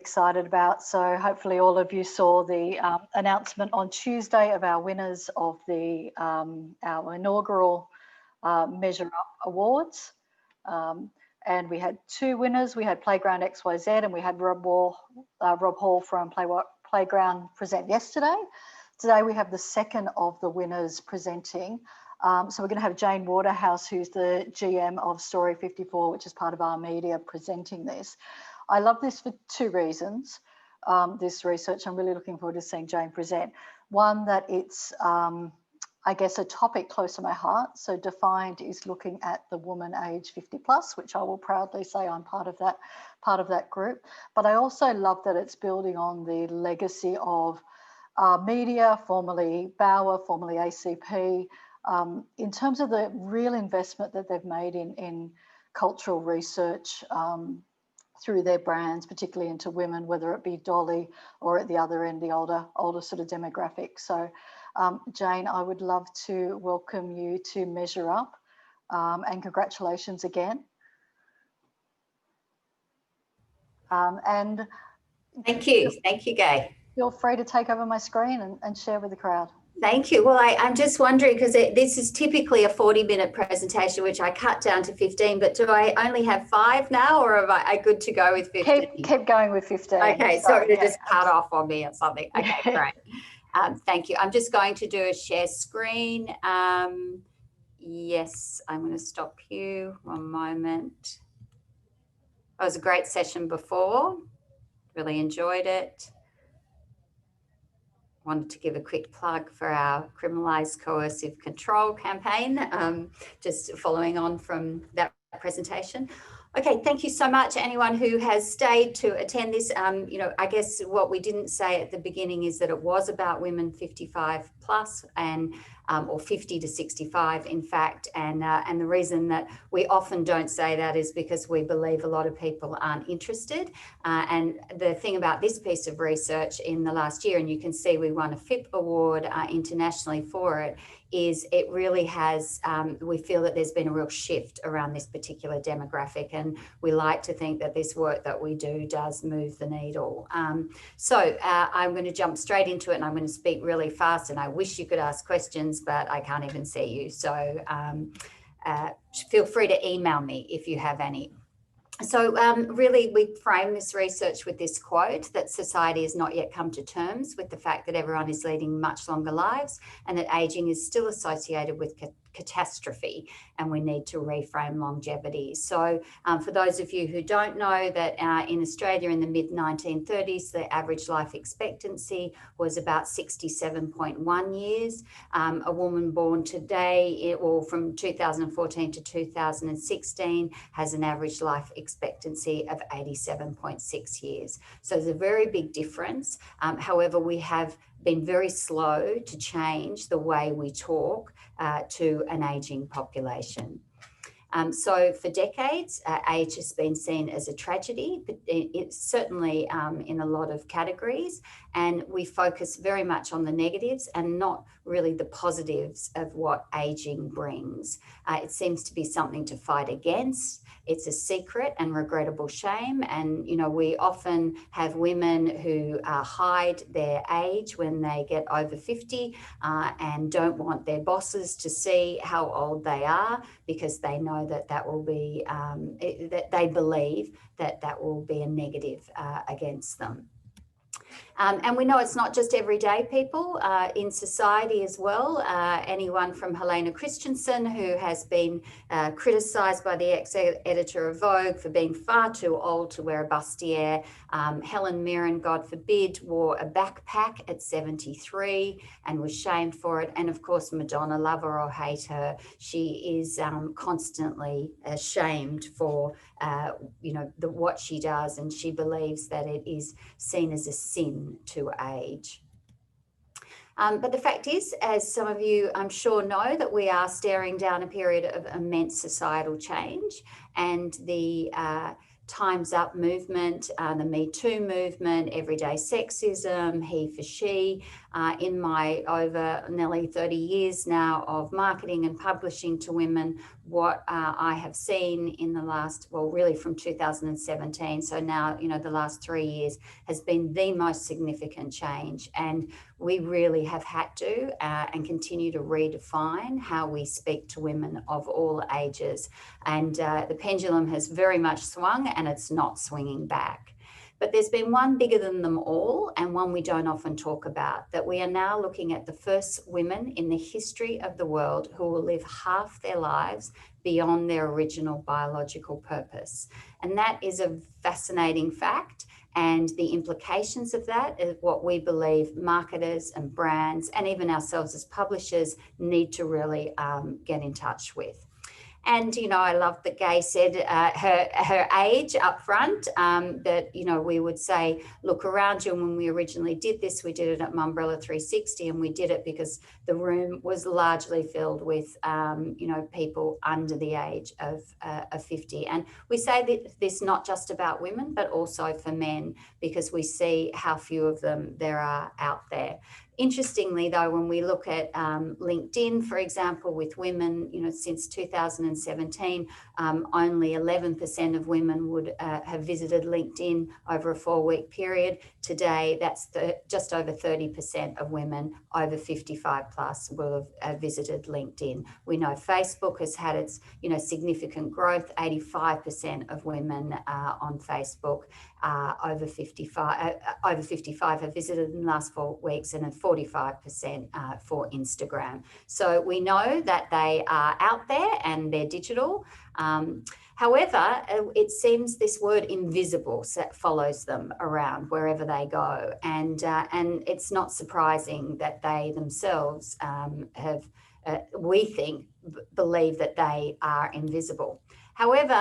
excited about. So hopefully all of you saw the announcement on Tuesday of our winners of the our inaugural MeasureUp Awards. And we had 2 winners. We had Playground XYZ and we had Rob Hall from Playground present yesterday. Today we have the second of the winners presenting. So we're going to have Jane Waterhouse, who's the GM of Story 54, which is part of our media, presenting this. I love this for 2 reasons, this research. I'm really looking forward to seeing Jane present. One, that it's, I guess, a topic close to my heart. So DEFIANT is looking at the woman age 50 plus, which I will proudly say I'm part of that group. But I also love that it's building on the legacy of media, formerly Bauer, formerly ACP, in terms of the real investment that they've made in cultural research through their brands, particularly into women, whether it be Dolly or at the other end, the older sort of demographic. So Jane, I would love to welcome you to MeasureUp, and congratulations again. And thank you, Gay. Feel free to take over my screen and share with the crowd. Thank you. Well, I'm just wondering, because this is typically a 40-minute presentation, which I cut down to 15, but do I only have 5 now, or am I good to go with 15? Keep going with 15. Okay, sorry to just cut off on me or something. Okay, great. Thank you. I'm just going to do a share screen. Yes, I'm going to stop you. One moment. It was a great session before. Really enjoyed it. Wanted to give a quick plug for our Criminalise Coercive Control campaign, just following on from that presentation. Okay, thank you so much, anyone who has stayed to attend this. You know, I guess what we didn't say at the beginning is that it was about women 55 plus and or 50 to 65, in fact. And the reason that we often don't say that is because we believe a lot of people aren't interested. And the thing about this piece of research in the last year, and you can see we won a FIP award internationally for it, is it really has, we feel that there's been a real shift around this particular demographic, and we like to think that this work that we do does move the needle. So I'm going to jump straight into it, and I'm going to speak really fast, and I wish you could ask questions, but I can't even see you. So feel free to email me if you have any. So really, we frame this research with this quote that society has not yet come to terms with the fact that everyone is leading much longer lives and that ageing is still associated with catastrophe, and we need to reframe longevity. So for those of you who don't know, that in Australia in the mid-1930s, the average life expectancy was about 67.1 years. A woman born today, or from 2014 to 2016, has an average life expectancy of 87.6 years. So there's a very big difference. However, we have been very slow to change the way we talk to an ageing population. So for decades, age has been seen as a tragedy, but it's certainly in a lot of categories, and we focus very much on the negatives and not really the positives of what ageing brings. It seems to be something to fight against. It's a secret and regrettable shame, and you know, we often have women who hide their age when they get over 50 and don't want their bosses to see how old they are, because they know that that will be, that they believe that that will be a negative against them. And we know it's not just everyday people in society as well. Anyone from Helena Christensen, who has been criticised by the ex-editor of Vogue for being far too old to wear a bustier. Helen Mirren, God forbid, wore a backpack at 73 and was shamed for it. And of course, Madonna, love her or hate her, she is constantly shamed for you know, what she does, and she believes that it is seen as a sin to age. But the fact is, as some of you I'm sure know, that we are staring down a period of immense societal change, and the Time's Up movement, the Me Too movement, everyday sexism, he for she. In my over nearly 30 years now of marketing and publishing to women, what I have seen in the last, well, really from 2017, so now, you know, the last 3 years has been the most significant change. And we really have had to and continue to redefine how we speak to women of all ages. And the pendulum has very much swung, and it's not swinging back. But there's been one bigger than them all, and one we don't often talk about, that we are now looking at the first women in the history of the world who will live half their lives beyond their original biological purpose. And that is a fascinating fact. And the implications of that is what we believe marketers and brands, and even ourselves as publishers, need to really get in touch with. And, you know, I love that Gay said her age up front, that, you know, we would say, look around you. And when we originally did this, we did it at Mumbrella 360, and we did it because the room was largely filled with, you know, people under the age of 50. And we say this not just about women, but also for men, because we see how few of them there are out there. Interestingly, though, when we look at LinkedIn, for example, with women, you know, since 2017, only 11% of women would have visited LinkedIn over a 4-week period. Today, that's just over 30% of women over 55 plus will have visited LinkedIn. We know Facebook has had its, you know, significant growth. 85% of women on Facebook over 55 have visited in the last 4 weeks, and 45% for Instagram. So we know that they are out there and they're digital. However, it seems this word invisible follows them around wherever they go. And it's not surprising that they themselves we think, believe that they are invisible. However,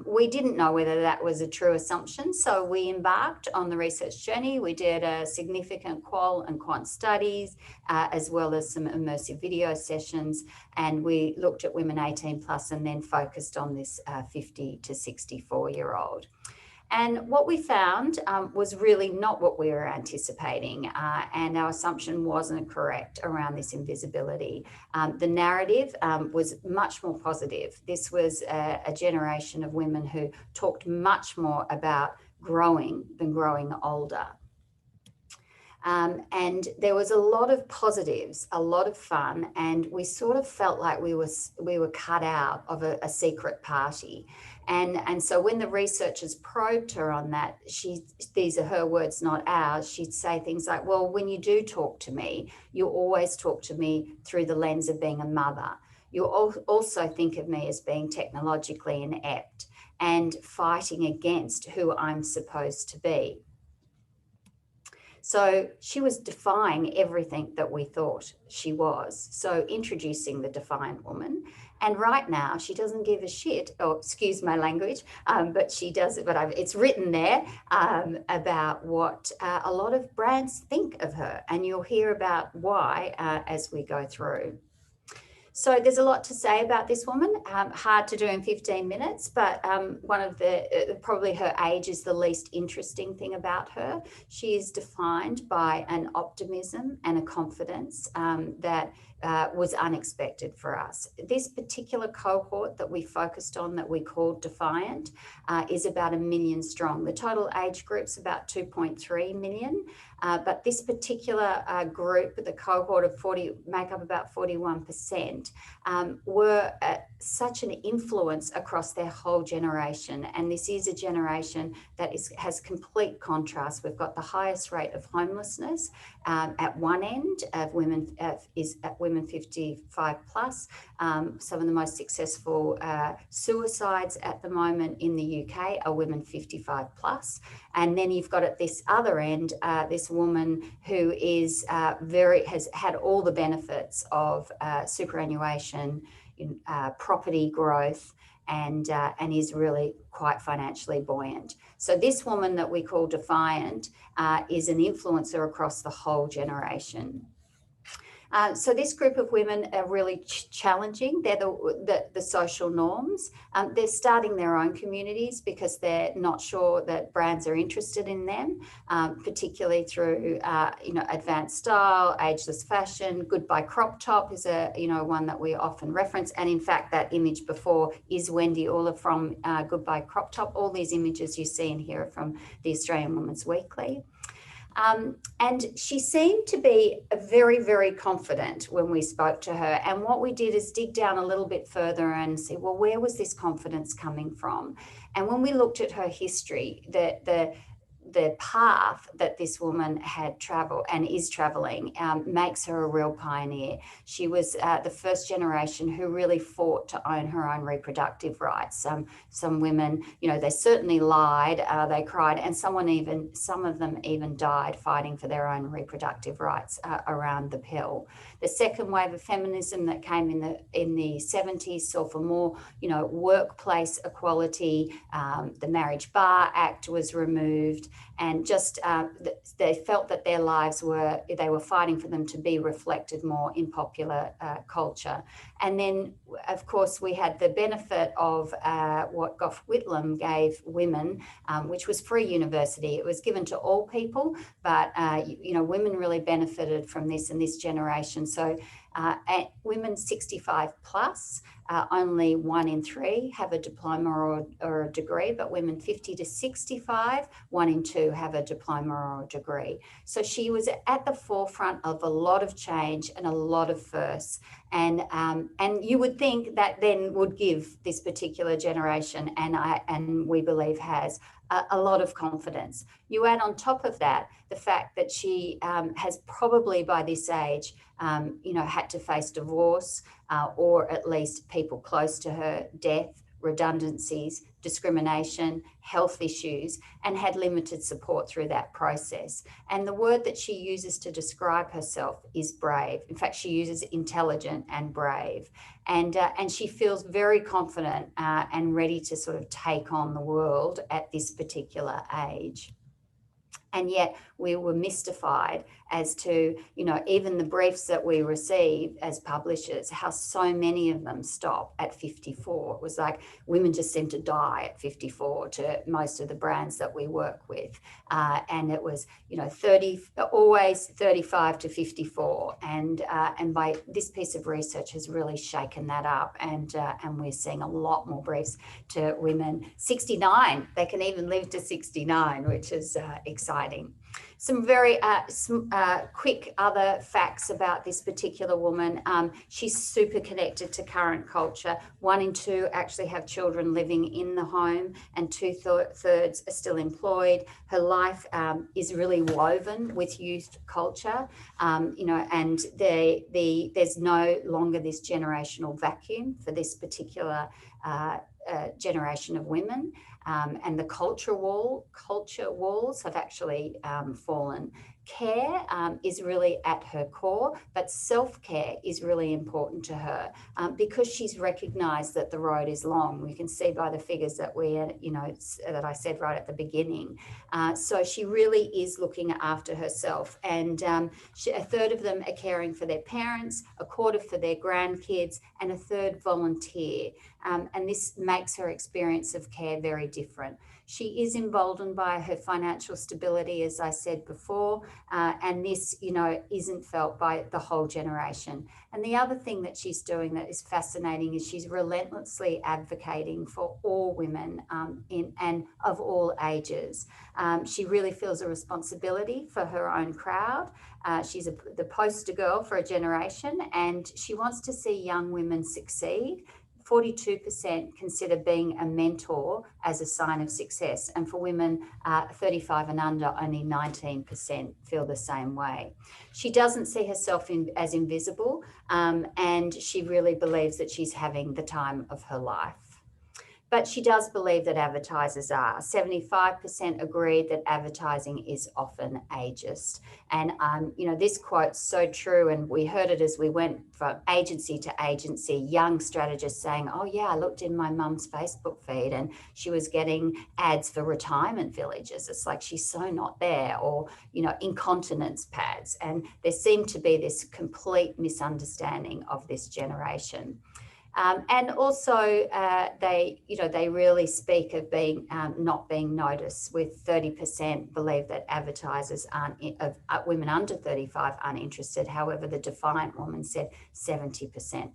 we didn't know whether that was a true assumption, so we embarked on the research journey. We did a significant qual and quant studies, as well as some immersive video sessions, and we looked at women 18 plus and then focused on this 50 to 64-year-old. And what we found was really not what we were anticipating, and our assumption wasn't correct around this invisibility. The narrative was much more positive. This was a generation of women who talked much more about growing than growing older. And there was a lot of positives, a lot of fun, and we sort of felt like we were cut out of a secret party. And so when the researchers probed her on that, these are her words, not ours, she'd say things like, well, when you do talk to me, you always talk to me through the lens of being a mother. You also think of me as being technologically inept and fighting against who I'm supposed to be. So she was defying everything that we thought she was. So introducing the defiant woman. And right now she doesn't give a shit, or excuse my language, but she does it, but it's written there about what a lot of brands think of her. And you'll hear about why as we go through. So there's a lot to say about this woman, hard to do in 15 minutes, but one of probably her age is the least interesting thing about her. She is defined by an optimism and a confidence that was unexpected for us. This particular cohort that we focused on, that we called Defiant, is about 1 million strong. The total age group's about 2.3 million, but this particular group, the cohort of 40, make up about 41%, were such an influence across their whole generation. And this is a generation that has complete contrast. We've got the highest rate of homelessness at one end of women, is at women 55 plus. Some of the most successful suicides at the moment in the UK are women 55 plus. And then you've got at this other end, this woman who is has had all the benefits of superannuation, property growth, and is really quite financially buoyant. So this woman that we call Defiant is an influencer across the whole generation. So this group of women are really challenging. They're the social norms. They're starting their own communities because they're not sure that brands are interested in them, particularly through advanced style, ageless fashion. Goodbye crop top is one that we often reference, and in fact that image before is Wendy Uller from Goodbye crop top. All these images you see in here are from the Australian Women's Weekly. And she seemed to be very, very confident when we spoke to her. And what we did is dig down a little bit further and see, well, where was this confidence coming from? And when we looked at her history, the path that this woman had traveled and is traveling makes her a real pioneer. She was the first generation who really fought to own her own reproductive rights. Some women, they certainly lied, they cried, and some of them even died fighting for their own reproductive rights around the pill. The second wave of feminism that came in the 70s saw for more, workplace equality. The Marriage Bar Act was removed. And just they felt that their lives they were fighting for them to be reflected more in popular culture. And then, of course, we had the benefit of what Gough Whitlam gave women, which was free university. It was given to all people, but, women really benefited from this in this generation. So women 65 plus, only 1 in 3 have a diploma or a degree, but women 50 to 65, 1 in 2 have a diploma or a degree. So she was at the forefront of a lot of change and a lot of firsts. And you would think that then would give this particular generation, and we believe has, a lot of confidence. You add on top of that the fact that she has probably by this age, had to face divorce or at least people close to her, death, redundancies, discrimination, health issues, and had limited support through that process. And the word that she uses to describe herself is brave. In fact, she uses intelligent and brave. And she feels very confident and ready to sort of take on the world at this particular age. And yet we were mystified as to, even the briefs that we receive as publishers, how so many of them stop at 54. It was like women just seem to die at 54 to most of the brands that we work with. And it was, always 35 to 54. And by this piece of research has really shaken that up. And we're seeing a lot more briefs to women 69. They can even live to 69, which is exciting. Some very quick other facts about this particular woman. She's super connected to current culture. 1 in 2 actually have children living in the home, and 2/3 are still employed. Her life is really woven with youth culture, and there's no longer this generational vacuum for this particular generation of women. And the culture walls have actually fallen. Care is really at her core, but self-care is really important to her because she's recognised that the road is long. We can see by the figures that that I said right at the beginning. So she really is looking after herself, and 1/3 of them are caring for their parents, 1/4 for their grandkids, and 1/3 volunteer. And this makes her experience of care very different. She is emboldened by her financial stability, as I said before, and this, isn't felt by the whole generation. And the other thing that she's doing that is fascinating is she's relentlessly advocating for all women and of all ages. She really feels a responsibility for her own crowd. She's the poster girl for a generation, and she wants to see young women succeed. 42% consider being a mentor as a sign of success. And for women 35 and under, only 19% feel the same way. She doesn't see herself as invisible, and she really believes that she's having the time of her life. But she does believe that advertisers are. 75% agreed that advertising is often ageist. And, this quote's so true. And we heard it as we went from agency to agency, young strategists saying, oh yeah, I looked in my mum's Facebook feed and she was getting ads for retirement villages. It's like, she's so not there. Or, incontinence pads. And there seemed to be this complete misunderstanding of this generation. And also, they really speak of being not being noticed. With 30% believe that advertisers women under 35 aren't interested. However, the Defiant Woman said 70%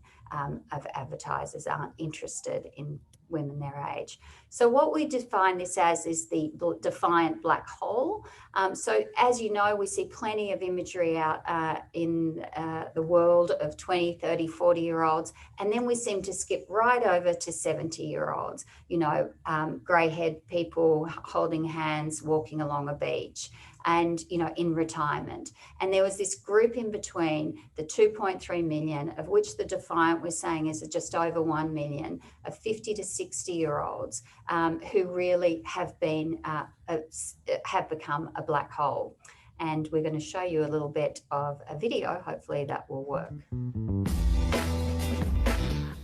of advertisers aren't interested in women their age. So what we define this as is the defiant black hole. So as you know, we see plenty of imagery out in the world of 20, 30, 40-year-olds, and then we seem to skip right over to 70-year-olds, grey-haired people holding hands, walking along a beach, and, in retirement. And there was this group in between, the 2.3 million, of which the Defiant was saying is just over 1 million, of 50 to 60-year-olds who really have become a black hole. And we're going to show you a little bit of a video. Hopefully that will work.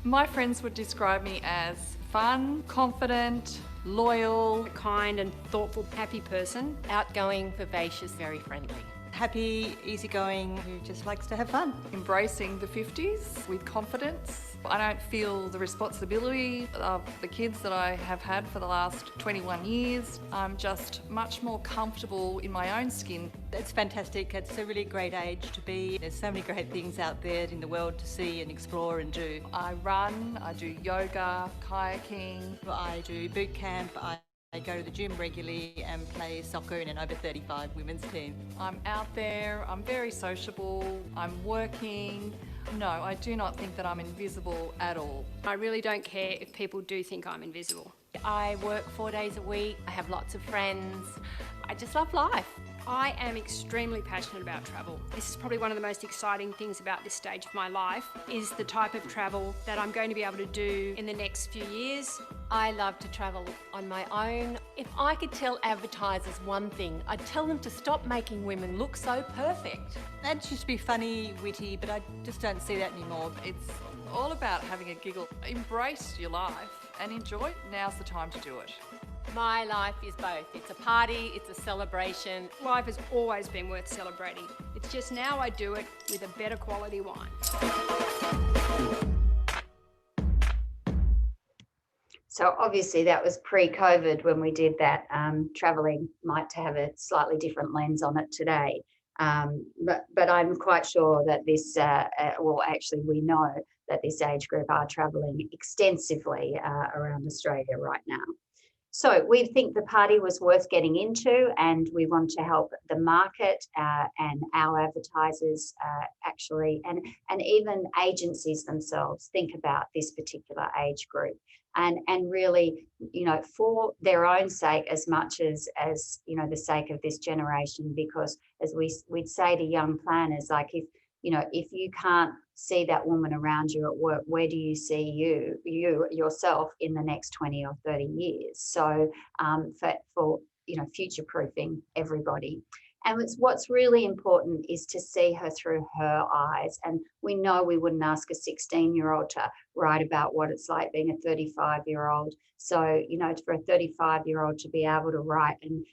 My friends would describe me as fun, confident, loyal, kind and thoughtful, happy person, outgoing, vivacious, very friendly. Happy, easygoing, who just likes to have fun. embracing the 50s with confidence. I don't feel the responsibility of the kids that I have had for the last 21 years. I'm just much more comfortable in my own skin. It's fantastic. It's a really great age to be. There's so many great things out there in the world to see and explore and do. I run, I do yoga, kayaking. I do boot camp. I go to the gym regularly and play soccer in an over 35 women's team. I'm out there, I'm very sociable, I'm working. No, I do not think that I'm invisible at all. I really don't care if people do think I'm invisible. I work 4 days a week, I have lots of friends, I just love life. I am extremely passionate about travel. This is probably one of the most exciting things about this stage of my life, is the type of travel that I'm going to be able to do in the next few years. I love to travel on my own. If I could tell advertisers one thing, I'd tell them to stop making women look so perfect. Ads used to be funny, witty, but I just don't see that anymore. It's all about having a giggle. Embrace your life and enjoy it. Now's the time to do it. My life is both. It's a party, it's a celebration. Life has always been worth celebrating. It's just now I do it with a better quality wine. So obviously that was pre-COVID when we did that. Travelling might have a slightly different lens on it today. But I'm quite sure that this, actually we know that this age group are travelling extensively around Australia right now. So we think the party was worth getting into, and we want to help the market and our advertisers and even agencies themselves think about this particular age group. And really, for their own sake as much as the sake of this generation, because as we'd say to young planners, like if you can't see that woman around you at work, where do you see you yourself in the next 20 or 30 years? So for future proofing everybody. And what's really important is to see her through her eyes. And we know we wouldn't ask a 16-year-old to write about what it's like being a 35-year-old. So, for a 35-year-old to be able to write and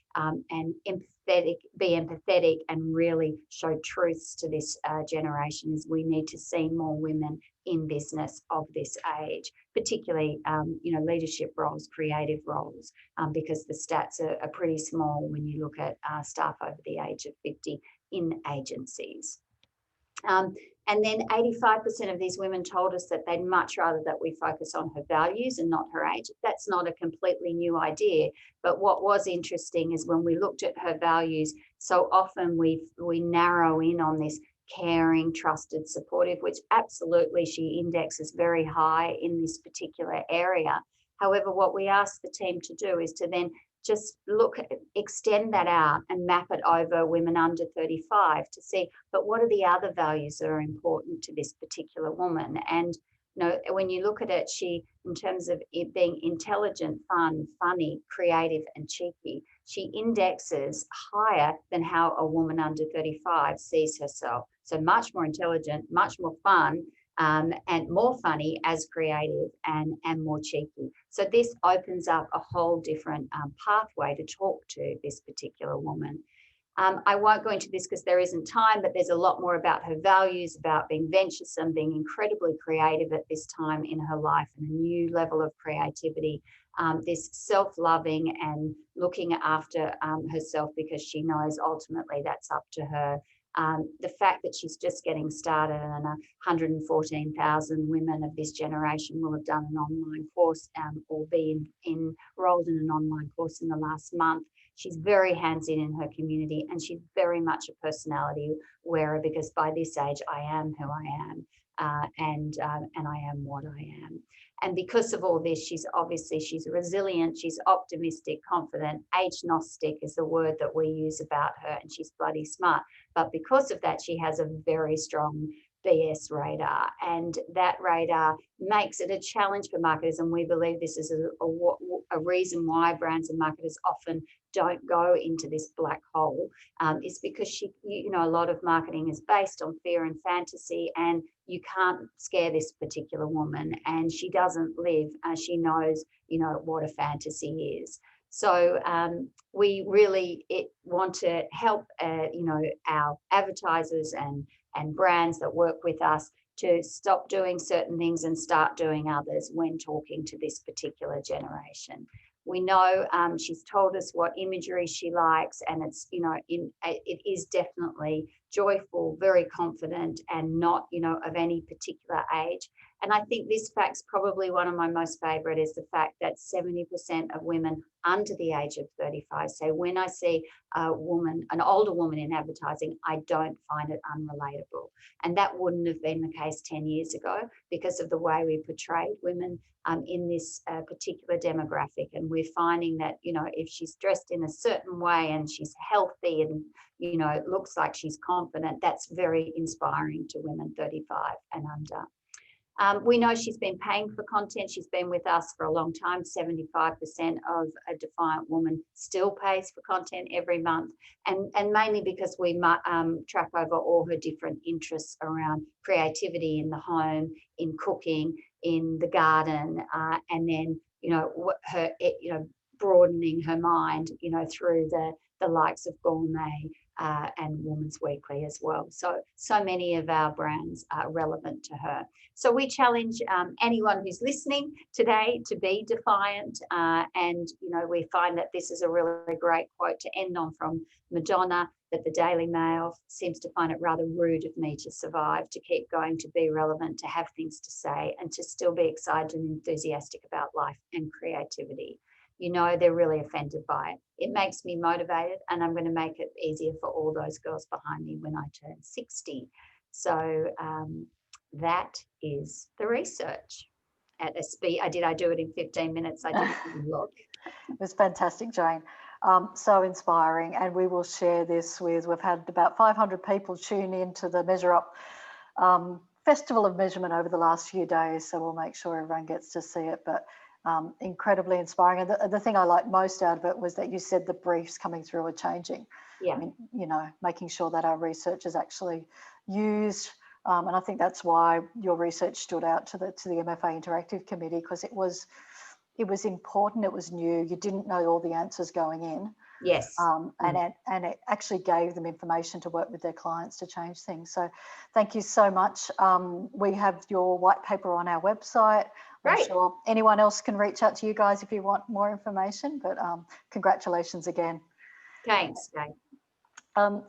be empathetic and really show truths to this generation, is we need to see more women in business of this age, particularly, leadership roles, creative roles, because the stats are pretty small when you look at staff over the age of 50 in agencies. And then 85% of these women told us that they'd much rather that we focus on her values and not her age. That's not a completely new idea, but what was interesting is when we looked at her values, so often we narrow in on this caring, trusted, supportive, which absolutely she indexes very high in this particular area. However, what we asked the team to do is to then just extend that out and map it over women under 35 to see, but what are the other values that are important to this particular woman? And You know, when you look at it, she, in terms of it being intelligent, fun, funny, creative, and cheeky, she indexes higher than how a woman under 35 sees herself. So much more intelligent, much more fun, and more funny as creative, and more cheeky. So this opens up a whole different pathway to talk to this particular woman. I won't go into this because there isn't time, but there's a lot more about her values, about being venturesome, being incredibly creative at this time in her life, and a new level of creativity, this self-loving and looking after herself, because she knows ultimately that's up to her. The fact that she's just getting started, and 114,000 women of this generation will have done an online course or be enrolled in an online course in the last month. She's very hands-in her community, and she's very much a personality wearer, because by this age, I am who I am, and I am what I am. And because of all this, she's resilient, she's optimistic, confident, age-gnostic is the word that we use about her, and she's bloody smart. But because of that, she has a very strong BS radar, and that radar makes it a challenge for marketers. And we believe this is a reason why brands and marketers often don't go into this black hole, is because a lot of marketing is based on fear and fantasy, and you can't scare this particular woman, and she doesn't live, she knows, what a fantasy is. So we really want to help, our advertisers and brands that work with us to stop doing certain things and start doing others when talking to this particular generation. We know she's told us what imagery she likes, and it's, it is definitely joyful, very confident, and not, of any particular age. And I think this fact's probably one of my most favourite, is the fact that 70% of women under the age of 35 say, when I see an older woman in advertising, I don't find it unrelatable. And that wouldn't have been the case 10 years ago because of the way we portrayed women in this particular demographic. And we're finding that, if she's dressed in a certain way and she's healthy and, looks like she's confident, that's very inspiring to women 35 and under. We know she's been paying for content. She's been with us for a long time. 75% of a Defiant Woman still pays for content every month, and mainly because we track over all her different interests around creativity in the home, in cooking, in the garden, and then her broadening her mind through the likes of Gourmet and Woman's Weekly as well. So many of our brands are relevant to her. So we challenge anyone who's listening today to be defiant, and we find that this is a really great quote to end on from Madonna, that the Daily Mail seems to find it rather rude of me to survive, to keep going, to be relevant, to have things to say, and to still be excited and enthusiastic about life and creativity. They're really offended by it. It makes me motivated, and I'm going to make it easier for all those girls behind me when I turn 60. So that is the research at a speed. I do it in 15 minutes. I didn't even look. It was fantastic, Jane. So inspiring, and we will share this we've had about 500 people tune into the MeasureUp Festival of Measurement over the last few days, so we'll make sure everyone gets to see it. But incredibly inspiring. And the thing I liked most out of it was that you said the briefs coming through are changing. Yeah. I mean, making sure that our research is actually used. And I think that's why your research stood out to the MFA Interactive Committee, because it was important, it was new, you didn't know all the answers going in. Yes. And it actually gave them information to work with their clients to change things. So thank you so much. We have your white paper on our website. Great. I'm sure anyone else can reach out to you guys if you want more information, but congratulations again. Thanks, Jane.